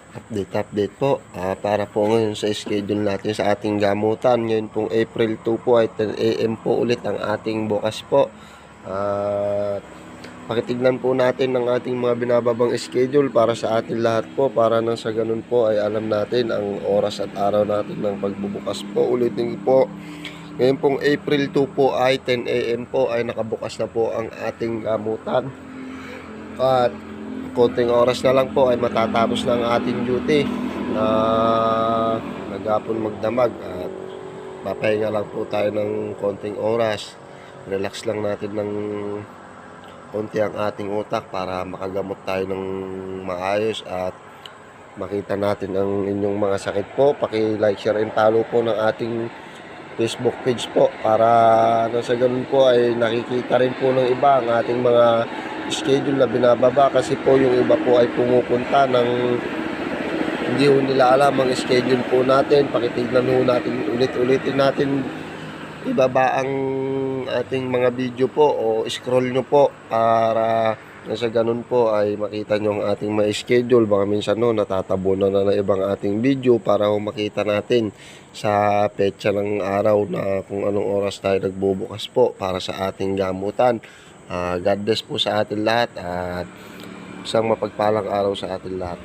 Update po para po ngayon sa schedule natin sa ating gamutan. Ngayon pong April 2 po ay 10 AM po ulit ang ating bukas po. At pakitignan po natin ang ating mga binababang schedule para sa atin lahat po, para nang sa ganun po ay alam natin ang oras at araw natin ng pagbubukas po. Ulitin po, ngayon pong April 2 po ay 10 AM po ay nakabukas na po ang ating gamutan. At konting oras na lang po ay matatapos na ang ating duty na maghapon magdamag, at papahinga lang po tayo ng konting oras. Relax lang natin ng konti ang ating utak para makagamot tayo ng maayos at makita natin ang inyong mga sakit po. Paki-like, share, and follow po ng ating Facebook page po para sa ganun po ay nakikita rin po ng iba ang ating mga schedule na binababa, kasi po yung iba po ay pumupunta ng hindi ho nila alam ang schedule po natin. Pakitignan ho natin, ulit-ulitin natin ibaba ang ating mga video po o scroll nyo po para sa ganun po ay makita nyo ang ating mga schedule. Baka minsan no, natatabunan na ng ibang ating video para ho makita natin sa petsa ng araw na kung anong oras tayo nagbubukas po para sa ating gamutan. God bless po sa atin lahat at isang mapagpalang araw sa atin lahat.